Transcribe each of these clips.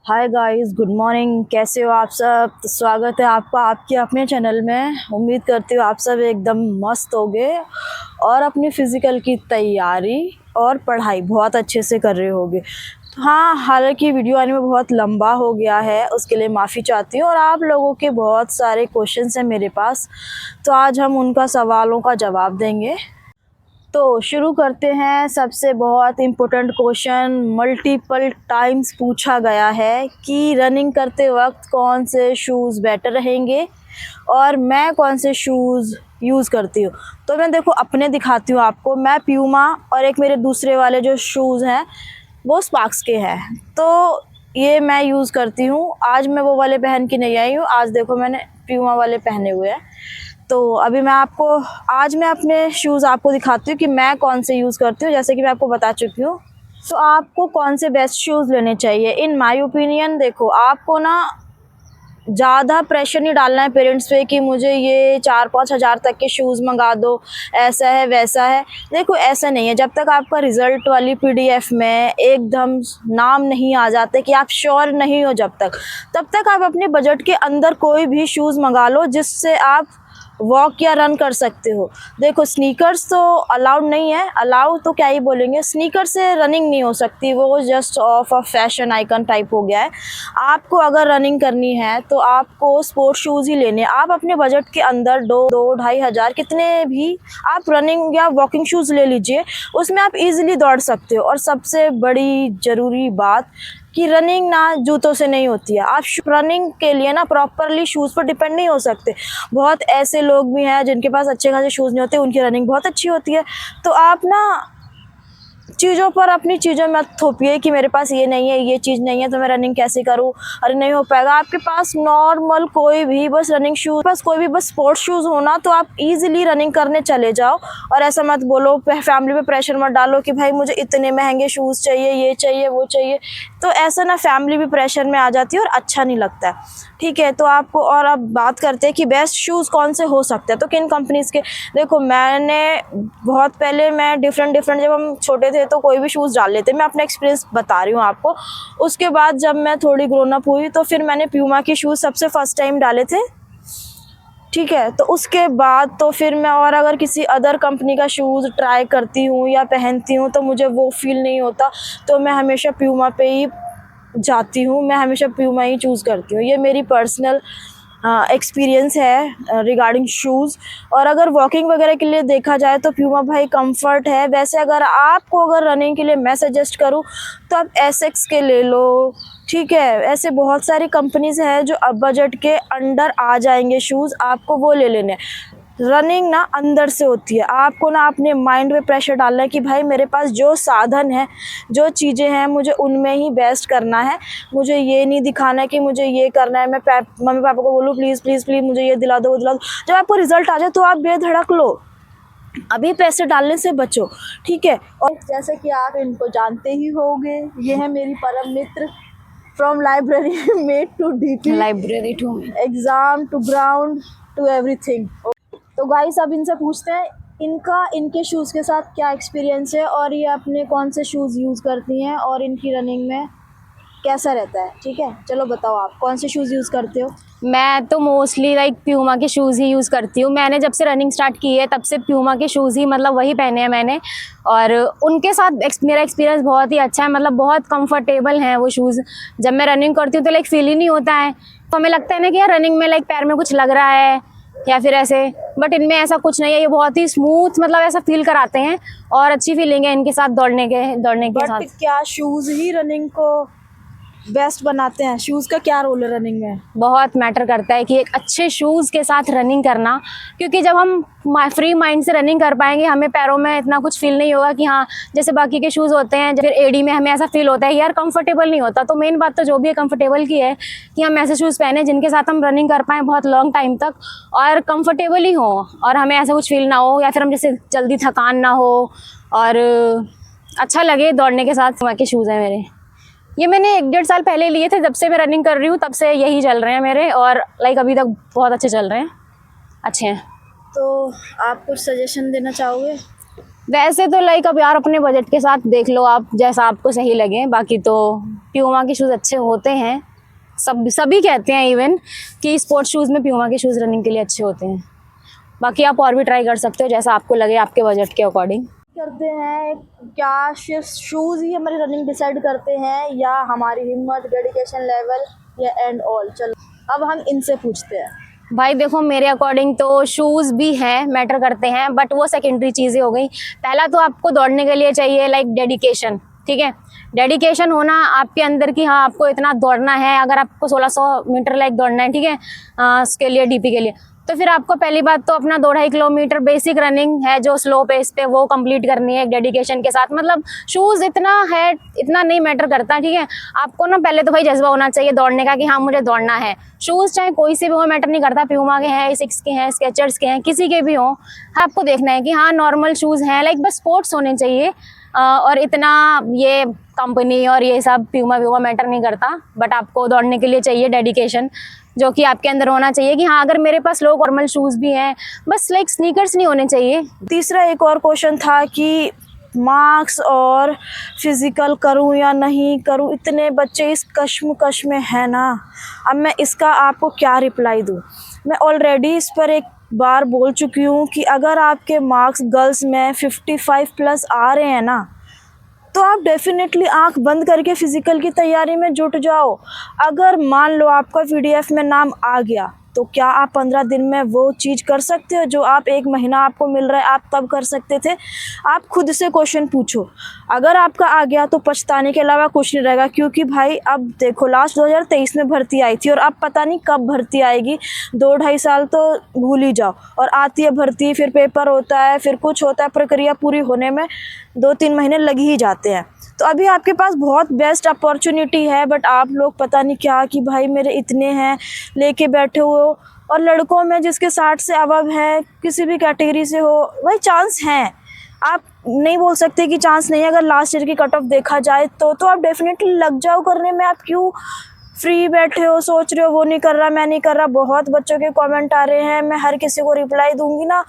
Hi guys, good morning. कैसे हो आप सब? तो स्वागत है आपका आपके अपने चैनल में। उम्मीद करती हूँ आप सब एकदम मस्त होगे और अपनी फ़िज़िकल की तैयारी और पढ़ाई बहुत अच्छे से कर रहे होगे। हाँ, हालांकि वीडियो आने में बहुत लंबा हो गया है, उसके लिए माफ़ी चाहती हूँ। और आप लोगों के बहुत सारे क्वेश्चंस हैं मेरे पास, तो आज हम उनका सवालों का जवाब देंगे। तो शुरू करते हैं। सबसे बहुत इम्पोर्टेंट क्वेश्चन मल्टीपल टाइम्स पूछा गया है कि रनिंग करते वक्त कौन से शूज़ बेटर रहेंगे और मैं कौन से शूज़ यूज़ करती हूँ। तो मैं देखो अपने दिखाती हूँ आपको। मैं प्यूमा और एक मेरे दूसरे वाले जो शूज़ हैं वो स्पार्क्स के हैं, तो ये मैं यूज़ करती हूँ। आज मैं वो वाले पहन के नहीं आई हूँ, आज देखो मैंने प्यूमा वाले पहने हुए हैं। तो अभी आज मैं अपने शूज़ आपको दिखाती हूँ कि मैं कौन से यूज़ करती हूँ। जैसे कि मैं आपको बता चुकी हूँ, तो आपको कौन से बेस्ट शूज़ लेने चाहिए इन माय ओपिनियन। देखो, आपको ना ज़्यादा प्रेशर नहीं डालना है पेरेंट्स पे कि मुझे ये 4-5 हज़ार तक के शूज़ मंगा दो, ऐसा है वैसा है। देखो, ऐसा नहीं है। जब तक आपका रिज़ल्ट वाली पीडीएफ में एकदम नाम नहीं आ जाते कि आप श्योर नहीं हो, तब तक आप अपने बजट के अंदर कोई भी शूज़ मंगा लो जिससे आप वॉक या रन कर सकते हो। देखो, स्नीकर्स तो अलाउड नहीं है। अलाउ तो क्या ही बोलेंगे, स्नीकर से रनिंग नहीं हो सकती, वो just of a fashion icon type हो गया है। आपको अगर रनिंग करनी है तो आपको स्पोर्ट्स शूज़ ही लेने। आप अपने बजट के अंदर दो ढाई हज़ार कितने भी आप रनिंग या वॉकिंग शूज़ ले लीजिए, उसमें आप इजीली दौड़ सकते हो। और सबसे बड़ी ज़रूरी बात कि रनिंग ना जूतों से नहीं होती है। आप रनिंग के लिए ना प्रॉपरली शूज़ पर डिपेंड नहीं हो सकते। बहुत ऐसे लोग भी हैं जिनके पास अच्छे खासे शूज़ नहीं होते, उनकी रनिंग बहुत अच्छी होती है। तो आप ना चीज़ों पर अपनी चीज़ों मत थोपिए कि मेरे पास ये नहीं है, ये चीज़ नहीं है, तो मैं रनिंग कैसे करूँ। अरे नहीं हो पाएगा। आपके पास नॉर्मल कोई भी बस रनिंग शूज़, बस कोई भी बस स्पोर्ट्स शूज़ होना, तो आप इजीली रनिंग करने चले जाओ। और ऐसा मत बोलो, फैमिली पे प्रेशर मत डालो कि भाई मुझे इतने महंगे शूज़ चाहिए, ये चाहिए, वो चाहिए। तो ऐसा ना फैमिली भी प्रेशर में आ जाती है और अच्छा नहीं लगता है। ठीक है, तो आपको और अब बात करते हैं कि बेस्ट शूज़ कौन से हो सकते हैं, तो किन कंपनीज़ के। देखो, मैंने बहुत पहले मैं डिफरेंट जब हम छोटे थे तो कोई भी शूज़ डाल लेते। मैं अपना एक्सपीरियंस बता रही हूँ आपको। उसके बाद जब मैं थोड़ी ग्रोन अप हुई तो फिर मैंने प्यूमा के शूज़ सबसे फर्स्ट टाइम डाले थे। ठीक है, तो उसके बाद तो फिर मैं और अगर किसी अदर कंपनी का शूज़ ट्राई करती हूँ या पहनती हूँ तो मुझे वो फील नहीं होता, तो मैं हमेशा प्यूमा पे ही जाती हूँ। मैं हमेशा प्यूमा ही चूज़ करती हूँ। ये मेरी पर्सनल एक्सपीरियंस है रिगार्डिंग शूज़। और अगर वॉकिंग वगैरह के लिए देखा जाए तो प्यूमा भाई कंफर्ट है। वैसे अगर रनिंग के लिए मैं सजेस्ट करूँ तो आप एसिक्स के ले लो। ठीक है, ऐसे बहुत सारी कंपनीज़ हैं जो अब बजट के अंडर आ जाएंगे शूज़, आपको वो ले लेने। रनिंग ना अंदर से होती है। आपको ना अपने माइंड पे प्रेशर डालना है कि भाई मेरे पास जो साधन है, जो चीज़ें हैं, मुझे उनमें ही बेस्ट करना है। मुझे ये नहीं दिखाना है कि मुझे ये करना है। मैं मम्मी पापा को बोलूँ प्लीज़ प्लीज़ प्लीज़ मुझे ये दिला दो, वो दिला दो। जब आपको रिजल्ट आ जाए तो आप बेधड़क लो, अभी पैसे डालने से बचो। ठीक है, और जैसे कि आप इनको जानते ही होंगे, ये है मेरी परम मित्र। From library mate to DP, library to exam to ground to everything. तो गाइस, अब इनसे पूछते हैं इनके शूज़ के साथ क्या एक्सपीरियंस है और ये अपने कौन से शूज़ यूज़ करती हैं और इनकी रनिंग में कैसा रहता है। ठीक है, चलो बताओ आप कौन से शूज़ यूज़ करते हो। मैं तो मोस्टली प्यूमा के शूज़ ही यूज़ करती हूँ। मैंने जब से रनिंग स्टार्ट की है तब से प्यूमा के शूज़ ही वही पहने हैं मैंने। और उनके साथ मेरा एक्सपीरियंस बहुत ही अच्छा है। बहुत कंफर्टेबल हैं वो शूज़। जब मैं रनिंग करती हूँ तो फील ही नहीं होता है। तो हमें लगता है ना कि यार रनिंग में पैर में कुछ लग रहा है या फिर ऐसे, बट इनमें ऐसा कुछ नहीं है। ये बहुत ही स्मूथ ऐसा फील कराते हैं और अच्छी फीलिंग है इनके साथ दौड़ने के साथ। क्या शूज़ ही रनिंग को बेस्ट बनाते हैं? शूज़ का क्या रोल है रनिंग में? बहुत मैटर करता है कि एक अच्छे शूज़ के साथ रनिंग करना, क्योंकि जब हम फ्री माइंड से रनिंग कर पाएंगे, हमें पैरों में इतना कुछ फील नहीं होगा कि हाँ जैसे बाकी के शूज़ होते हैं फिर एडी में हमें ऐसा फील होता है यार कंफर्टेबल नहीं होता। तो मेन बात तो जो भी है कंफर्टेबल की है कि हम ऐसे शूज़ पहने जिनके साथ हम रनिंग कर पाएँ बहुत लॉन्ग टाइम तक और कंफर्टेबल ही हो और हमें ऐसा कुछ फील ना हो या फिर हम जैसे जल्दी थकान ना हो और अच्छा लगे दौड़ने के साथ। के शूज़ हैं मेरे, ये मैंने 1-1.5 साल पहले लिए थे। जब से मैं रनिंग कर रही हूँ तब से यही चल रहे हैं मेरे और अभी तक बहुत अच्छे चल रहे हैं, अच्छे हैं। तो आप कुछ सजेशन देना चाहोगे? वैसे तो लाइक अब यार अपने बजट के साथ देख लो आप, जैसा आपको सही लगे। बाकी तो प्यूमा के शूज़ अच्छे होते हैं, सभी कहते हैं इवन कि स्पोर्ट्स शूज़ में प्यूमा के शूज़ रनिंग के लिए अच्छे होते हैं। बाकी आप और भी ट्राई कर सकते हो जैसा आपको लगे आपके बजट के अकॉर्डिंग। करते हैं क्या सिर्फ शूज़ ही हमारी रनिंग डिसाइड करते हैं या हमारी हिम्मत, डेडिकेशन लेवल या एंड ऑल। चलो अब हम इनसे पूछते हैं। भाई देखो मेरे अकॉर्डिंग तो शूज़ भी हैं, मैटर करते हैं, बट वो सेकेंडरी चीज़ें हो गई। पहला तो आपको दौड़ने के लिए चाहिए लाइक डेडिकेशन, ठीक है। डेडिकेशन होना आपके अंदर की, हाँ आपको इतना दौड़ना है। अगर आपको 1600 मीटर लाइक दौड़ना है, ठीक है, उसके लिए डीपी के लिए, तो फिर आपको पहली बात तो अपना 2-2.5 किलोमीटर बेसिक रनिंग है जो स्लो पेस पे, वो कंप्लीट करनी है एक डेडिकेशन के साथ। मतलब शूज़ इतना है, इतना नहीं मैटर करता, ठीक है। आपको ना पहले तो भाई जज्बा होना चाहिए दौड़ने का कि हाँ मुझे दौड़ना है। शूज़ चाहे कोई से भी हो, मैटर नहीं करता, प्यूमा के हैं, एसिक्स के हैं, स्केचर्स के हैं, किसी के भी हों। आपको देखना है कि हाँ नॉर्मल शूज़ हैं, लाइक बस स्पोर्ट्स होने चाहिए। और इतना ये कंपनी और ये सब प्यूमा मैटर नहीं करता, बट आपको दौड़ने के लिए चाहिए डेडिकेशन, जो कि आपके अंदर होना चाहिए कि हाँ अगर मेरे पास लो नॉर्मल शूज़ भी हैं, बस लाइक स्नीकर्स नहीं होने चाहिए। तीसरा एक और क्वेश्चन था कि मार्क्स और फिज़िकल करूं या नहीं करूं, इतने बच्चे इस कश्मकश में है ना। अब मैं इसका आपको क्या रिप्लाई दूं। मैं ऑलरेडी इस पर एक बार बोल चुकी हूँ कि अगर आपके मार्क्स गर्ल्स में 55 प्लस आ रहे हैं ना, तो आप डेफिनेटली आंख बंद करके फ़िज़िकल की तैयारी में जुट जाओ। अगर मान लो आपका पीडीएफ में नाम आ गया, तो क्या आप 15 दिन में वो चीज़ कर सकते हो जो आप 1 महीना आपको मिल रहा है आप तब कर सकते थे। आप खुद से क्वेश्चन पूछो, अगर आपका आ गया तो पछताने के अलावा कुछ नहीं रहेगा। क्योंकि भाई अब देखो लास्ट 2023 में भर्ती आई थी और अब पता नहीं कब भर्ती आएगी। 2-2.5 साल तो भूल ही जाओ, और आती है भर्ती, फिर पेपर होता है, फिर कुछ होता है, प्रक्रिया पूरी होने में 2-3 महीने लग ही जाते हैं। तो अभी आपके पास बहुत बेस्ट अपॉर्चुनिटी है, बट आप लोग पता नहीं क्या कि भाई मेरे इतने हैं लेके बैठे हो। और लड़कों में जिसके 60 से अबव है, किसी भी कैटेगरी से हो, भाई चांस हैं। आप नहीं बोल सकते कि चांस नहीं है। अगर लास्ट ईयर की कट ऑफ देखा जाए तो आप डेफिनेटली लग जाओ करने में। आप क्यों फ्री बैठे हो, सोच रहे हो वो नहीं कर रहा, मैं नहीं कर रहा। बहुत बच्चों के कमेंट आ रहे हैं, मैं हर किसी को रिप्लाई दूंगी ना।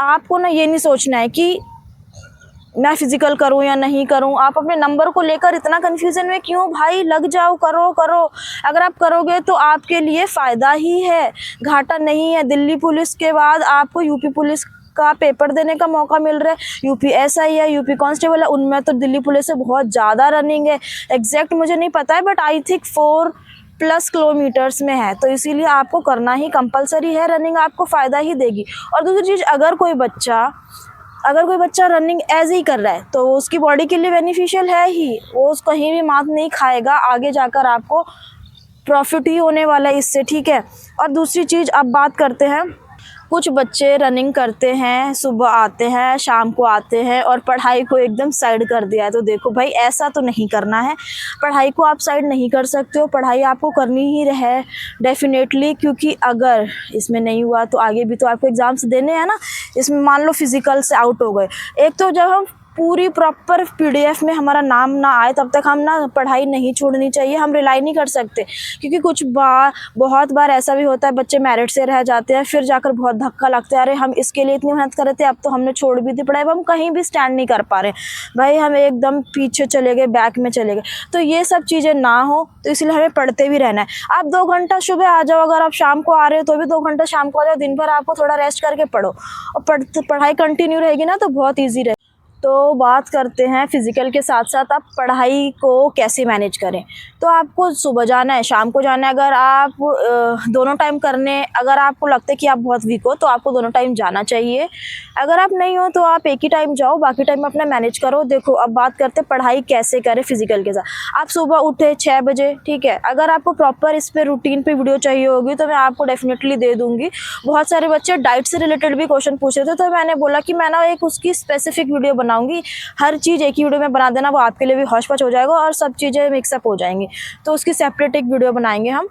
आपको ना ये नहीं सोचना है कि मैं फिज़िकल करूं या नहीं करूं। आप अपने नंबर को लेकर इतना कन्फ्यूज़न में क्यों भाई, लग जाओ, करो। अगर आप करोगे तो आपके लिए फ़ायदा ही है, घाटा नहीं है। दिल्ली पुलिस के बाद आपको यूपी पुलिस का पेपर देने का मौका मिल रहा है। यूपी एसआई है, यूपी कांस्टेबल है, उनमें तो दिल्ली पुलिस से बहुत ज़्यादा रनिंग है। एग्जैक्ट मुझे नहीं पता है, बट आई थिंक 4+ किलोमीटर्स में है। तो इसीलिए आपको करना ही कंपलसरी है। रनिंग आपको फ़ायदा ही देगी। और दूसरी चीज़, अगर कोई बच्चा रनिंग एज ही कर रहा है तो उसकी बॉडी के लिए बेनिफिशियल है ही। वो कहीं भी मात नहीं खाएगा, आगे जाकर आपको प्रॉफिट ही होने वाला है इससे, ठीक है। और दूसरी चीज़, अब बात करते हैं, कुछ बच्चे रनिंग करते हैं, सुबह आते हैं, शाम को आते हैं और पढ़ाई को एकदम साइड कर दिया है। तो देखो भाई, ऐसा तो नहीं करना है। पढ़ाई को आप साइड नहीं कर सकते हो, पढ़ाई आपको करनी ही है डेफिनेटली। क्योंकि अगर इसमें नहीं हुआ तो आगे भी तो आपको एग्ज़ाम्स देने हैं ना। इसमें मान लो फिज़िकल से आउट हो गए, एक तो जब हम पूरी प्रॉपर पीडीएफ में हमारा नाम ना आए तब तक हम ना पढ़ाई नहीं छोड़नी चाहिए। हम रिलाई नहीं कर सकते, क्योंकि बहुत बार ऐसा भी होता है बच्चे मेरिट से रह जाते हैं, फिर जाकर बहुत धक्का लगता है, अरे हम इसके लिए इतनी मेहनत कर रहे थे, अब तो हमने छोड़ भी दी पढ़ाई, अब हम कहीं भी स्टैंड नहीं कर पा रहे भाई, हम एकदम पीछे चले गए, बैक में चले गए। तो ये सब चीज़ें ना हो, तो इसलिए हमें पढ़ते भी रहना है। आप 2 घंटा सुबह आ जाओ, अगर आप शाम को आ रहे हो तो भी 2 घंटा शाम को आ जाओ। दिन भर आपको थोड़ा रेस्ट करके पढ़ो, और पढ़ाई कंटिन्यू रहेगी ना तो बहुत ईजी रहेगी। तो बात करते हैं फ़िज़िकल के साथ साथ आप पढ़ाई को कैसे मैनेज करें। तो आपको सुबह जाना है, शाम को जाना है। अगर आप दोनों टाइम अगर आपको लगता है कि आप बहुत वीक हो तो आपको दोनों टाइम जाना चाहिए। अगर आप नहीं हो तो आप एक ही टाइम जाओ, बाकी टाइम अपना मैनेज करो। देखो अब बात करते हैं पढ़ाई कैसे करें फ़िज़िकल के साथ। आप सुबह उठे 6 बजे, ठीक है। अगर आपको प्रॉपर इस पर रूटीन पे वीडियो चाहिए होगी तो मैं आपको डेफिनेटली दे दूँगी। बहुत सारे बच्चे डाइट से रिलेटेड भी क्वेश्चन पूछ रहे थे, तो मैंने बोला कि मैं ना एक उसकी स्पेसिफिक वीडियो बनाऊंगी। हर चीज़ एक ही वीडियो में बना देना, वो आपके लिए भी हौच-पौच हो जाएगा और सब चीज़ें मिक्सअप हो जाएंगी। तो उसकी सेपरेट एक वीडियो बनाएंगे हम।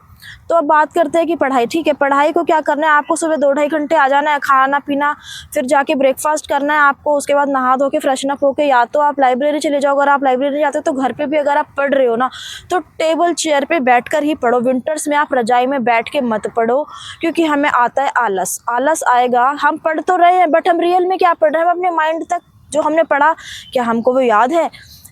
तो अब बात करते हैं कि पढ़ाई, ठीक है। पढ़ाई को क्या करना है, आपको सुबह 2-2.5 घंटे आ जाना है, खाना पीना, फिर जाके ब्रेकफास्ट करना है आपको। उसके बाद नहा धो के फ्रेशन अप होके या तो आप लाइब्रेरी चले जाओ। अगर आप लाइब्रेरी जाते हो तो घर पे भी अगर आप पढ़ रहे हो ना तो टेबल चेयर पे बैठकर ही पढ़ो। विंटर्स में आप रजाई में बैठ के मत पढ़ो, क्योंकि हमें आता है आलस आएगा। हम पढ़ तो रहे हैं बट हम रियल में क्या पढ़ रहे हैं, हम अपने माइंड तक जो हमने पढ़ा क्या हमको वो याद है?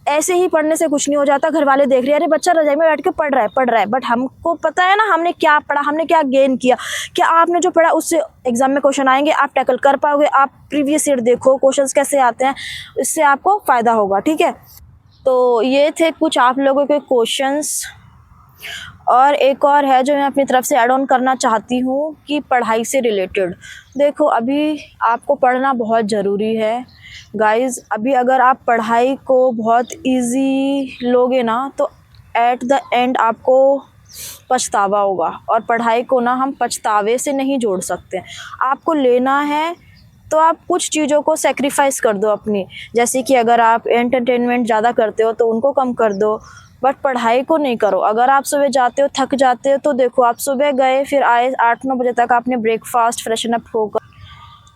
ऐसे ही पढ़ने से कुछ नहीं हो जाता। घर वाले देख रहे हैं, अरे बच्चा रजाई में बैठ के पढ़ रहा है, बट हमको पता है ना हमने क्या पढ़ा, हमने क्या गेन किया। क्या आपने जो पढ़ा उससे एग्जाम में क्वेश्चन आएंगे, आप टैकल कर पाओगे? आप प्रीवियस ईयर देखो क्वेश्चंस कैसे आते हैं, इससे आपको फ़ायदा होगा। ठीक है, तो ये थे कुछ आप लोगों के क्वेश्चंस। और एक और है जो मैं अपनी तरफ से ऐड ऑन करना चाहती हूँ कि पढ़ाई से रिलेटेड देखो, अभी आपको पढ़ना बहुत ज़रूरी है गाइज़। अभी अगर आप पढ़ाई को बहुत इजी लोगे ना तो एट द एंड आपको पछतावा होगा। और पढ़ाई को ना हम पछतावे से नहीं जोड़ सकते। आपको लेना है तो आप कुछ चीज़ों को सेक्रीफाइस कर दो अपनी, जैसे कि अगर आप एंटरटेनमेंट ज़्यादा करते हो तो उनको कम कर दो, बट पढ़ाई को नहीं करो। अगर आप सुबह जाते हो थक जाते हो तो देखो, आप सुबह गए फिर आए 8-9 बजे तक आपने ब्रेकफास्ट फ्रेशन अप होकर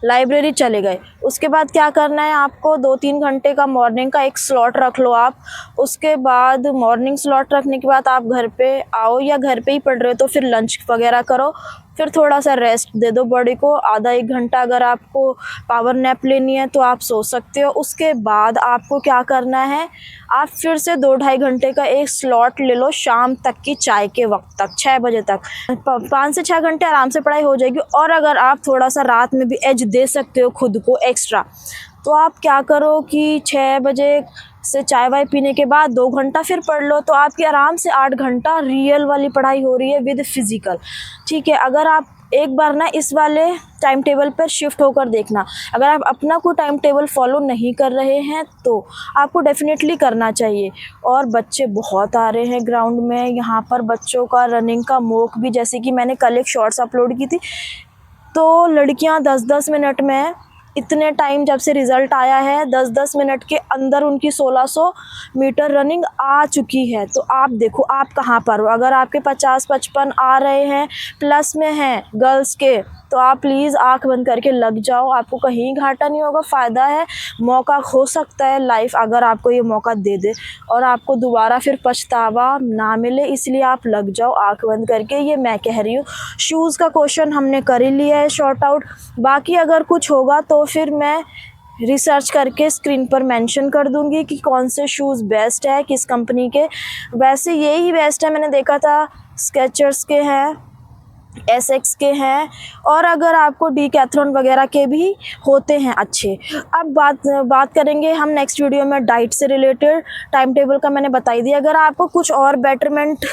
लाइब्रेरी चले गए, उसके बाद क्या करना है आपको 2-3 घंटे का मॉर्निंग का एक स्लॉट रख लो आप। उसके बाद मॉर्निंग स्लॉट रखने के बाद आप घर पे आओ, या घर पे ही पढ़ रहे हो तो फिर लंच वगैरह करो, फिर थोड़ा सा रेस्ट दे दो बॉडी को, आधा 1 घंटा। अगर आपको पावर नैप लेनी है तो आप सो सकते हो। उसके बाद आपको क्या करना है, आप फिर से 2-2.5 घंटे का एक स्लॉट ले लो शाम तक की चाय के वक्त तक, 6 बजे तक। 5 से 6 घंटे आराम से पढ़ाई हो जाएगी। और अगर आप थोड़ा सा रात में भी एज दे सकते हो खुद को एक्स्ट्रा, तो आप क्या करो कि 6 बजे से चाय वाय पीने के बाद 2 घंटा फिर पढ़ लो, तो आपकी आराम से 8 घंटा रियल वाली पढ़ाई हो रही है विद फिज़िकल। ठीक है, अगर आप एक बार ना इस वाले टाइम टेबल पर शिफ्ट होकर देखना, अगर आप अपना कोई टाइम टेबल फॉलो नहीं कर रहे हैं तो आपको डेफिनेटली करना चाहिए। और बच्चे बहुत आ रहे हैं ग्राउंड में, यहाँ पर बच्चों का रनिंग का मॉक भी, जैसे कि मैंने कल एक शॉर्ट्स अपलोड की थी, तो लड़कियाँ 10-10 मिनट में, इतने टाइम जब से रिज़ल्ट आया है 10-10 मिनट के अंदर उनकी 1600 मीटर रनिंग आ चुकी है। तो आप देखो आप कहाँ पर हो। अगर आपके 50-55 आ रहे हैं प्लस में हैं गर्ल्स के, तो आप प्लीज़ आंख बंद करके लग जाओ, आपको कहीं घाटा नहीं होगा, फ़ायदा है। मौका हो सकता है लाइफ अगर आपको ये मौका दे दे और आपको दोबारा फिर पछतावा ना मिले, इसलिए आप लग जाओ आंख बंद करके। ये मैं कह रही हूँ। शूज़ का क्वेश्चन हमने कर ही लिया है शॉर्ट आउट, बाकी अगर कुछ होगा तो फिर मैं रिसर्च करके स्क्रीन पर मेंशन कर दूंगी कि कौन से शूज़ बेस्ट है किस कंपनी के। वैसे यही बेस्ट है, मैंने देखा था स्केचर्स के हैं, एसएक्स के हैं, और अगर आपको डीकैथलॉन वगैरह के भी होते हैं अच्छे। अब बात करेंगे हम नेक्स्ट वीडियो में डाइट से रिलेटेड। टाइम टेबल का मैंने बता ही दिया। अगर आपको कुछ और बेटरमेंट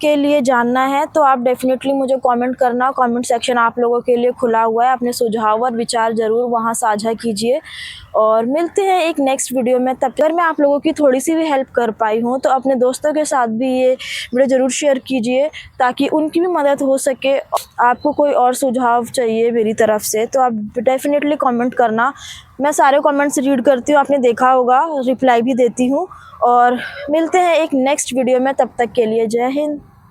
के लिए जानना है तो आप डेफिनेटली मुझे कमेंट करना। कमेंट सेक्शन आप लोगों के लिए खुला हुआ है, अपने सुझाव और विचार ज़रूर वहां साझा कीजिए। और मिलते हैं एक नेक्स्ट वीडियो में। तब तक मैं आप लोगों की थोड़ी सी भी हेल्प कर पाई हूँ तो अपने दोस्तों के साथ भी ये वीडियो ज़रूर शेयर कीजिए ताकि उनकी भी मदद हो सके। आपको कोई और सुझाव चाहिए मेरी तरफ से तो आप डेफिनेटली कमेंट करना। मैं सारे कमेंट्स रीड करती हूँ, आपने देखा होगा, रिप्लाई भी देती हूँ। और मिलते हैं एक नेक्स्ट वीडियो में, तब तक के लिए जय हिंद।